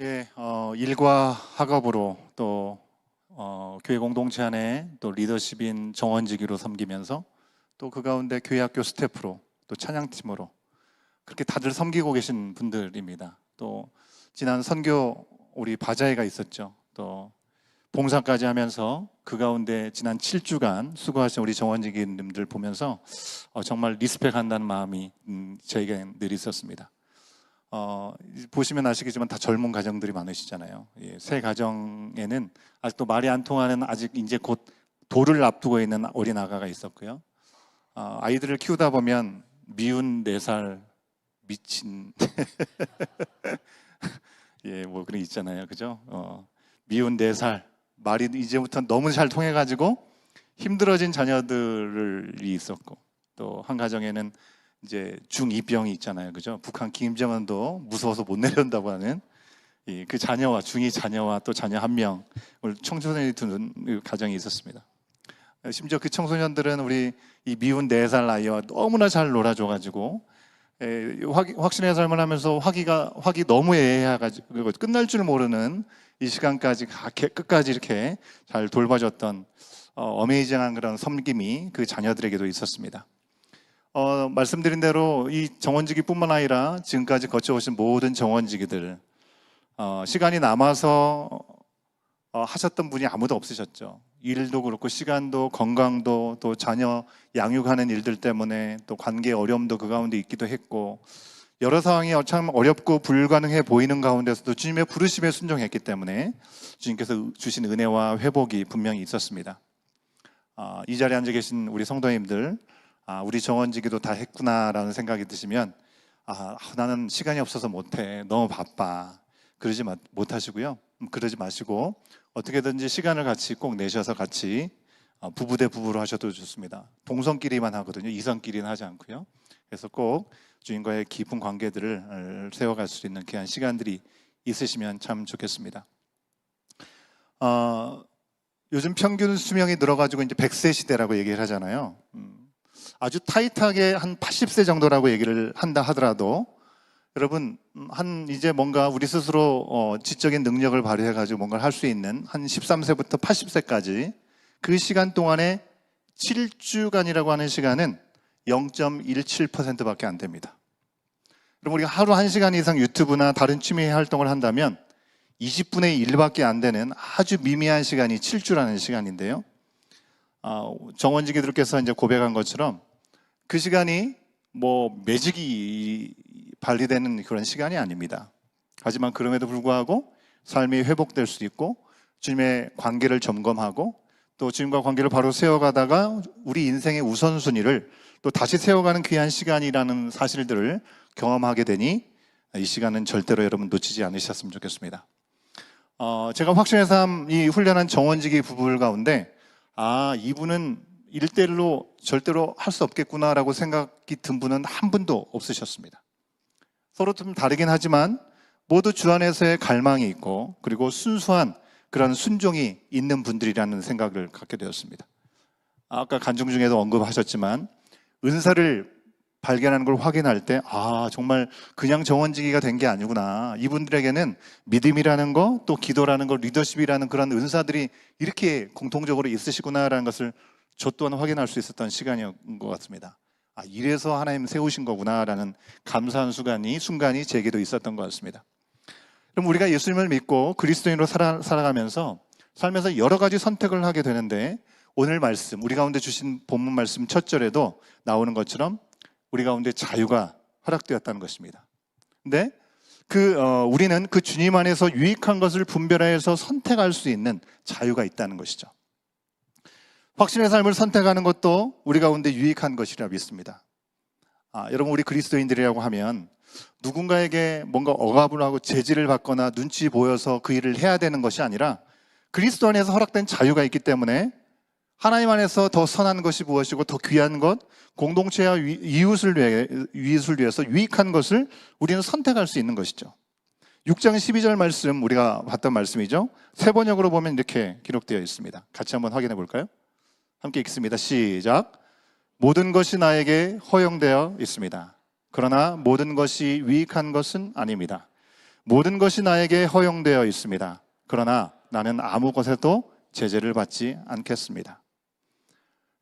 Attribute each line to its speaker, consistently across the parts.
Speaker 1: 예, 일과 학업으로 또 교회 공동체 안에 또 리더십인 정원직으로 섬기면서 또 그 가운데 교회 학교 스태프로 또 찬양팀으로 그렇게 다들 섬기고 계신 분들입니다. 또 지난 선교 우리 바자회가 있었죠. 또 봉사까지 하면서 그 가운데 지난 7주간 수고하신 우리 정원직인님들 보면서 정말 리스펙한다는 마음이 저에게 늘 있었습니다. 보시면 아시겠지만 다 젊은 가정들이 많으시잖아요. 예, 새 가정에는 아직도 말이 안 통하는 아직 이제 곧 돌을 앞두고 있는 어린 아가가 있었고요. 아이들을 키우다 보면 미운 4살 미친 예, 뭐 그런 게 있잖아요, 그죠? 미운 4살 말이 이제부터 너무 잘 통해가지고 힘들어진 자녀들이 있었고, 또 한 가정에는 이제 중2병이 있잖아요, 그죠? 북한 김정은도 무서워서 못 내려온다고 하는 그 자녀와 중2 자녀와 또 자녀 한 명을 청소년이 두는 가정이 있었습니다. 심지어 그 청소년들은 우리 이 미운 4살 아이와 너무나 잘 놀아줘가지고 확신의 삶을 하면서 화기 너무 애해가지고 끝날 줄 모르는 이 시간까지 끝까지 이렇게 잘 돌봐줬던 어메이징한 그런 섬김이 그 자녀들에게도 있었습니다. 말씀드린 대로 이 정원지기뿐만 아니라 지금까지 거쳐오신 모든 정원지기들 시간이 남아서 하셨던 분이 아무도 없으셨죠. 일도 그렇고 시간도 건강도 또 자녀 양육하는 일들 때문에 또 관계의 어려움도 그 가운데 있기도 했고 여러 상황이 참 어렵고 불가능해 보이는 가운데서도 주님의 부르심에 순종했기 때문에 주님께서 주신 은혜와 회복이 분명히 있었습니다. 이 자리에 앉아 계신 우리 성도님들 우리 정원지기도 다 했구나라는 생각이 드시면 나는 시간이 없어서 못해, 너무 바빠, 그러지 못하시고요. 그러지 마시고 어떻게든지 시간을 같이 꼭 내셔서 같이 부부 대 부부로 하셔도 좋습니다. 동성끼리만 하거든요. 이성끼리는 하지 않고요. 그래서 꼭 주님과의 깊은 관계들을 세워갈 수 있는 귀한 시간들이 있으시면 참 좋겠습니다. 요즘 평균 수명이 늘어가지고 이제 100세 시대라고 얘기를 하잖아요. 아주 타이트하게 한 80세 정도라고 얘기를 한다 하더라도 여러분 이제 뭔가 우리 스스로 지적인 능력을 발휘해가지고 뭔가를 할 수 있는 한 13세부터 80세까지 그 시간 동안에 7주간이라고 하는 시간은 0.17%밖에 안 됩니다. 그럼 우리가 하루 1시간 이상 유튜브나 다른 취미 활동을 한다면 20분의 1밖에 안 되는 아주 미미한 시간이 7주라는 시간인데요. 정원지기들께서 이제 고백한 것처럼 그 시간이 뭐 매직이 발휘되는 그런 시간이 아닙니다. 하지만 그럼에도 불구하고 삶이 회복될 수 있고 주님의 관계를 점검하고 또 주님과 관계를 바로 세워가다가 우리 인생의 우선순위를 또 다시 세워가는 귀한 시간이라는 사실들을 경험하게 되니 이 시간은 절대로 여러분 놓치지 않으셨으면 좋겠습니다. 제가 확신의 삶 이 훈련한 정원지기 부부들 가운데 이분은 1대1로 절대로 할 수 없겠구나라고 생각이 든 분은 한 분도 없으셨습니다. 서로 좀 다르긴 하지만 모두 주 안에서의 갈망이 있고 그리고 순수한 그런 순종이 있는 분들이라는 생각을 갖게 되었습니다. 아까 간증 중에도 언급하셨지만 은사를 발견하는 걸 확인할 때 정말 그냥 정원지기가 된 게 아니구나. 이분들에게는 믿음이라는 거, 또 기도라는 거, 리더십이라는 그런 은사들이 이렇게 공통적으로 있으시구나라는 것을 저 또한 확인할 수 있었던 시간이었던 것 같습니다. 이래서 하나님 세우신 거구나라는 감사한 순간이 제게도 있었던 것 같습니다. 그럼 우리가 예수님을 믿고 그리스도인으로 살아가면서 삶에서 여러 가지 선택을 하게 되는데 오늘 말씀, 우리 가운데 주신 본문 말씀 첫 절에도 나오는 것처럼 우리 가운데 자유가 허락되었다는 것입니다. 근데 우리는 그 주님 안에서 유익한 것을 분별해서 선택할 수 있는 자유가 있다는 것이죠. 확신의 삶을 선택하는 것도 우리 가운데 유익한 것이라 믿습니다. 여러분 우리 그리스도인들이라고 하면 누군가에게 뭔가 억압을 하고 제지를 받거나 눈치 보여서 그 일을 해야 되는 것이 아니라 그리스도 안에서 허락된 자유가 있기 때문에 하나님 안에서 더 선한 것이 무엇이고 더 귀한 것, 공동체와 이웃을 위해서 유익한 것을 우리는 선택할 수 있는 것이죠. 6장 12절 말씀 우리가 봤던 말씀이죠. 세 번역으로 보면 이렇게 기록되어 있습니다. 같이 한번 확인해 볼까요? 함께 읽습니다. 시작. 모든 것이 나에게 허용되어 있습니다. 그러나 모든 것이 유익한 것은 아닙니다. 모든 것이 나에게 허용되어 있습니다. 그러나 나는 아무 것에도 제재를 받지 않겠습니다.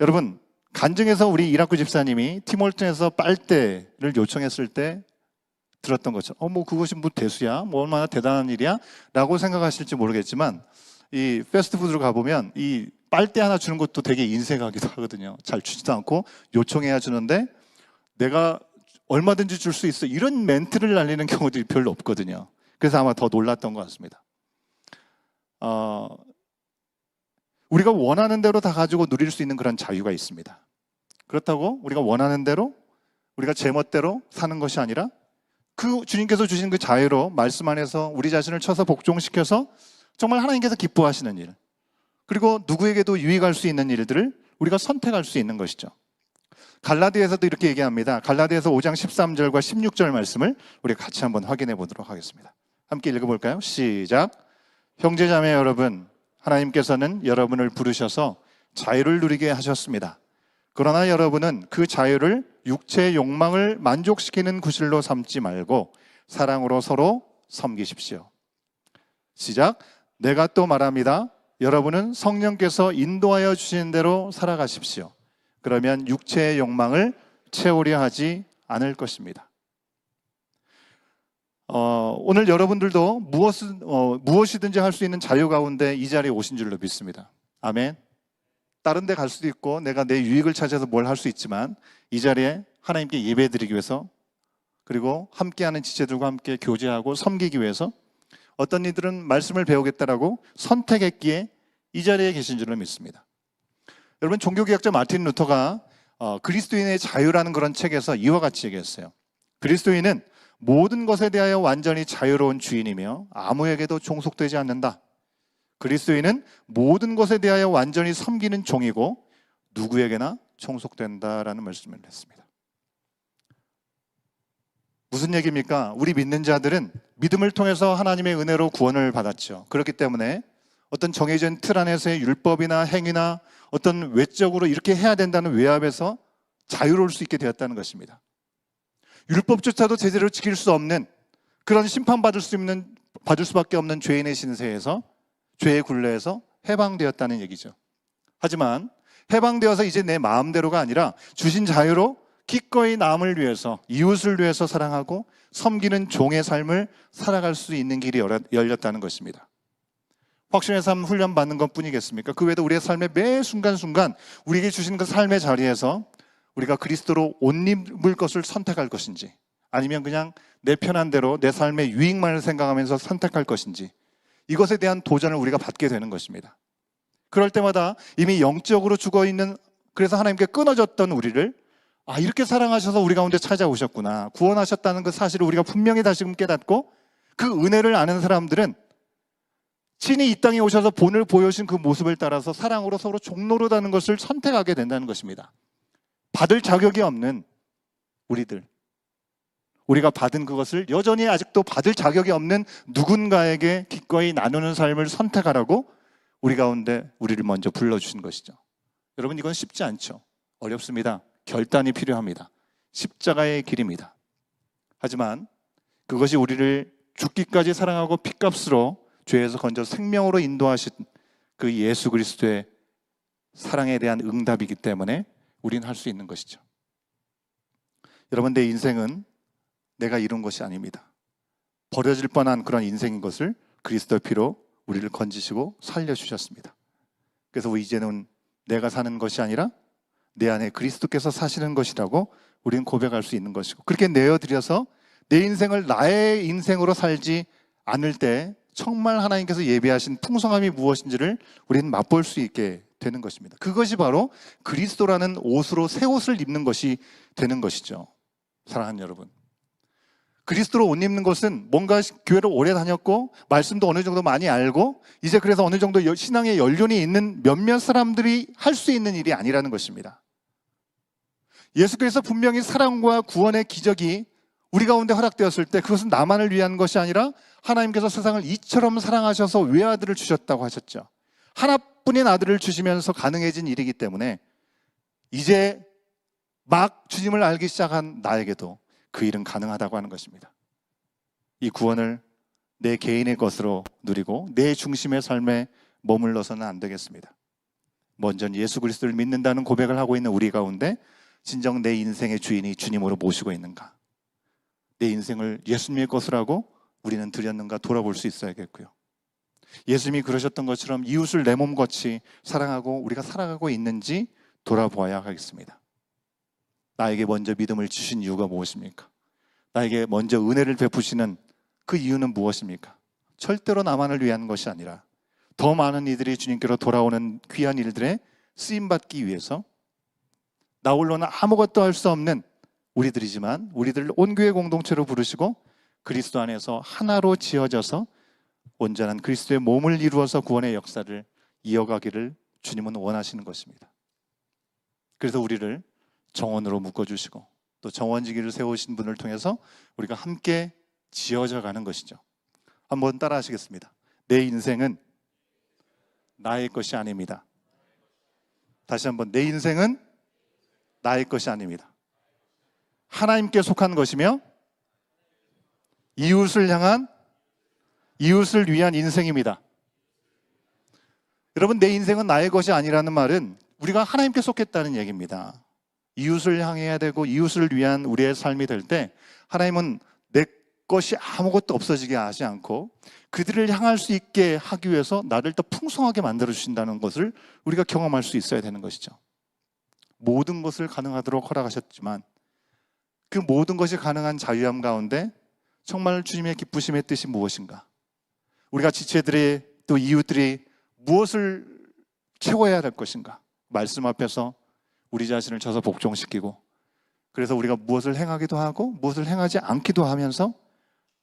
Speaker 1: 여러분, 간증에서 우리 이라크 집사님이 팀월튼에서 빨대를 요청했을 때 들었던 것처럼 뭐 그것이 뭐 대수야? 뭐 얼마나 대단한 일이야? 라고 생각하실지 모르겠지만 이 패스트푸드로 가보면 이 빨대 하나 주는 것도 되게 인색하기도 하거든요. 잘 주지도 않고 요청해야 주는데 내가 얼마든지 줄 수 있어, 이런 멘트를 날리는 경우들이 별로 없거든요. 그래서 아마 더 놀랐던 것 같습니다. 우리가 원하는 대로 다 가지고 누릴 수 있는 그런 자유가 있습니다. 그렇다고 우리가 원하는 대로 우리가 제멋대로 사는 것이 아니라 그 주님께서 주신 그 자유로 말씀 안에서 우리 자신을 쳐서 복종시켜서 정말 하나님께서 기뻐하시는 일, 그리고 누구에게도 유익할 수 있는 일들을 우리가 선택할 수 있는 것이죠. 갈라디아에서도 이렇게 얘기합니다. 갈라디아서 5장 13절과 16절 말씀을 우리 같이 한번 확인해 보도록 하겠습니다. 함께 읽어볼까요? 시작. 형제자매 여러분, 하나님께서는 여러분을 부르셔서 자유를 누리게 하셨습니다. 그러나 여러분은 그 자유를 육체의 욕망을 만족시키는 구실로 삼지 말고 사랑으로 서로 섬기십시오. 시작. 내가 또 말합니다. 여러분은 성령께서 인도하여 주신 대로 살아가십시오. 그러면 육체의 욕망을 채우려 하지 않을 것입니다. 오늘 여러분들도 무엇이든지 할 수 있는 자유 가운데 이 자리에 오신 줄로 믿습니다. 아멘. 다른 데 갈 수도 있고 내가 내 유익을 찾아서 뭘 할 수 있지만 이 자리에 하나님께 예배드리기 위해서, 그리고 함께하는 지체들과 함께 교제하고 섬기기 위해서 어떤 이들은 말씀을 배우겠다라고 선택했기에 이 자리에 계신 줄로 믿습니다. 여러분, 종교개혁자 마틴 루터가 그리스도인의 자유라는 그런 책에서 이와 같이 얘기했어요. 그리스도인은 모든 것에 대하여 완전히 자유로운 주인이며 아무에게도 종속되지 않는다. 그리스도인은 모든 것에 대하여 완전히 섬기는 종이고 누구에게나 종속된다라는 말씀을 했습니다. 무슨 얘기입니까? 우리 믿는 자들은 믿음을 통해서 하나님의 은혜로 구원을 받았죠. 그렇기 때문에 어떤 정해진 틀 안에서의 율법이나 행위나 어떤 외적으로 이렇게 해야 된다는 외압에서 자유로울 수 있게 되었다는 것입니다. 율법조차도 제대로 지킬 수 없는 그런 심판받을 수밖에 없는 죄인의 신세에서, 죄의 굴레에서 해방되었다는 얘기죠. 하지만 해방되어서 이제 내 마음대로가 아니라 주신 자유로 기꺼이 남을 위해서, 이웃을 위해서 사랑하고 섬기는 종의 삶을 살아갈 수 있는 길이 열렸다는 것입니다. 확신의 삶 훈련 받는 것 뿐이겠습니까? 그 외에도 우리의 삶의 매 순간순간 우리에게 주신 그 삶의 자리에서 우리가 그리스도로 옷 입을 것을 선택할 것인지, 아니면 그냥 내 편한 대로 내 삶의 유익만을 생각하면서 선택할 것인지, 이것에 대한 도전을 우리가 받게 되는 것입니다. 그럴 때마다 이미 영적으로 죽어있는, 그래서 하나님께 끊어졌던 우리를 이렇게 사랑하셔서 우리 가운데 찾아오셨구나, 구원하셨다는 그 사실을 우리가 분명히 다시금 깨닫고, 그 은혜를 아는 사람들은 친히 이 땅에 오셔서 본을 보여주신 그 모습을 따라서 사랑으로 서로 종노릇하는 것을 선택하게 된다는 것입니다. 받을 자격이 없는 우리들, 우리가 받은 그것을 여전히 아직도 받을 자격이 없는 누군가에게 기꺼이 나누는 삶을 선택하라고 우리 가운데 우리를 먼저 불러주신 것이죠. 여러분, 이건 쉽지 않죠. 어렵습니다. 결단이 필요합니다. 십자가의 길입니다. 하지만 그것이 우리를 죽기까지 사랑하고 핏값으로 죄에서 건져 생명으로 인도하신 그 예수 그리스도의 사랑에 대한 응답이기 때문에 우리는 할 수 있는 것이죠. 여러분, 내 인생은 내가 이룬 것이 아닙니다. 버려질 뻔한 그런 인생인 것을 그리스도의 피로 우리를 건지시고 살려주셨습니다. 그래서 이제는 내가 사는 것이 아니라 내 안에 그리스도께서 사시는 것이라고 우리는 고백할 수 있는 것이고, 그렇게 내어드려서 내 인생을 나의 인생으로 살지 않을 때 정말 하나님께서 예비하신 풍성함이 무엇인지를 우리는 맛볼 수 있게 되는 것입니다. 그것이 바로 그리스도라는 옷으로 새 옷을 입는 것이 되는 것이죠. 사랑하는 여러분, 그리스도로 옷 입는 것은 뭔가 교회를 오래 다녔고 말씀도 어느 정도 많이 알고 이제 그래서 어느 정도 신앙의 연륜이 있는 몇몇 사람들이 할 수 있는 일이 아니라는 것입니다. 예수께서 분명히 사랑과 구원의 기적이 우리 가운데 허락되었을 때 그것은 나만을 위한 것이 아니라 하나님께서 세상을 이처럼 사랑하셔서 외아들을 주셨다고 하셨죠. 하나뿐인 아들을 주시면서 가능해진 일이기 때문에 이제 막 주님을 알기 시작한 나에게도 그 일은 가능하다고 하는 것입니다. 이 구원을 내 개인의 것으로 누리고 내 중심의 삶에 머물러서는 안 되겠습니다. 먼저 예수 그리스도를 믿는다는 고백을 하고 있는 우리 가운데 진정 내 인생의 주인이 주님으로 모시고 있는가, 내 인생을 예수님의 것을 하고 우리는 드렸는가 돌아볼 수 있어야겠고요. 예수님이 그러셨던 것처럼 이웃을 내 몸같이 사랑하고 우리가 살아가고 있는지 돌아보아야 하겠습니다. 나에게 먼저 믿음을 주신 이유가 무엇입니까? 나에게 먼저 은혜를 베푸시는 그 이유는 무엇입니까? 절대로 나만을 위한 것이 아니라 더 많은 이들이 주님께로 돌아오는 귀한 일들에 쓰임받기 위해서 나 홀로는 아무것도 할 수 없는 우리들이지만 우리들을 온 교회 공동체로 부르시고 그리스도 안에서 하나로 지어져서 온전한 그리스도의 몸을 이루어서 구원의 역사를 이어가기를 주님은 원하시는 것입니다. 그래서 우리를 정원으로 묶어주시고 또 정원지기를 세우신 분을 통해서 우리가 함께 지어져 가는 것이죠. 한번 따라 하시겠습니다. 내 인생은 나의 것이 아닙니다. 다시 한번, 내 인생은 나의 것이 아닙니다. 하나님께 속한 것이며 이웃을 향한, 이웃을 위한 인생입니다. 여러분, 내 인생은 나의 것이 아니라는 말은 우리가 하나님께 속했다는 얘기입니다. 이웃을 향해야 되고 이웃을 위한 우리의 삶이 될 때 하나님은 내 것이 아무것도 없어지게 하지 않고 그들을 향할 수 있게 하기 위해서 나를 더 풍성하게 만들어 주신다는 것을 우리가 경험할 수 있어야 되는 것이죠. 모든 것을 가능하도록 허락하셨지만 그 모든 것이 가능한 자유함 가운데 정말 주님의 기쁘심의 뜻이 무엇인가? 우리가 지체들이 또 이웃들이 무엇을 채워야 될 것인가? 말씀 앞에서 우리 자신을 쳐서 복종시키고, 그래서 우리가 무엇을 행하기도 하고 무엇을 행하지 않기도 하면서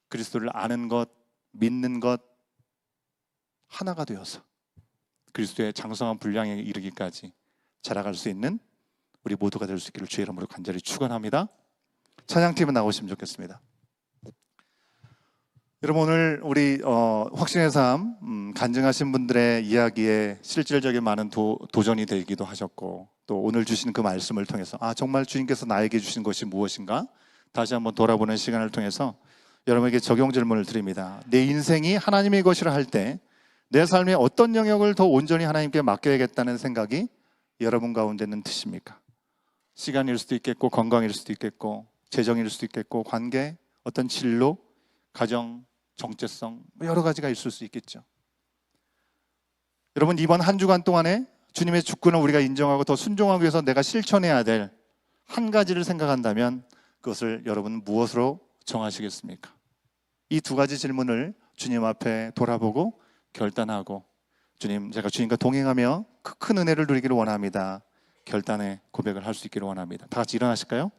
Speaker 1: 그리스도를 아는 것, 믿는 것 하나가 되어서 그리스도의 장성한 분량에 이르기까지 자라갈 수 있는 우리 모두가 될 수 있기를 주의 이름으로 간절히 축원합니다. 찬양팀은 나오시면 좋겠습니다. 여러분, 오늘 우리 확신의 삶 간증하신 분들의 이야기에 실질적인 많은 도전이 되기도 하셨고, 또 오늘 주신 그 말씀을 통해서 정말 주님께서 나에게 주신 것이 무엇인가 다시 한번 돌아보는 시간을 통해서 여러분에게 적용 질문을 드립니다. 내 인생이 하나님의 것이라 할 때 내 삶의 어떤 영역을 더 온전히 하나님께 맡겨야겠다는 생각이 여러분 가운데는 드십니까? 시간일 수도 있겠고, 건강일 수도 있겠고, 재정일 수도 있겠고, 관계, 어떤 진로, 가정, 정체성, 여러 가지가 있을 수 있겠죠. 여러분, 이번 한 주간 동안에 주님의 주권을 우리가 인정하고 더 순종하기 위해서 내가 실천해야 될 한 가지를 생각한다면 그것을 여러분 무엇으로 정하시겠습니까? 이 두 가지 질문을 주님 앞에 돌아보고 결단하고, 주님, 제가 주님과 동행하며 그 큰 은혜를 누리기를 원합니다. 결단의 고백을 할 수 있기를 원합니다. 다 같이 일어나실까요?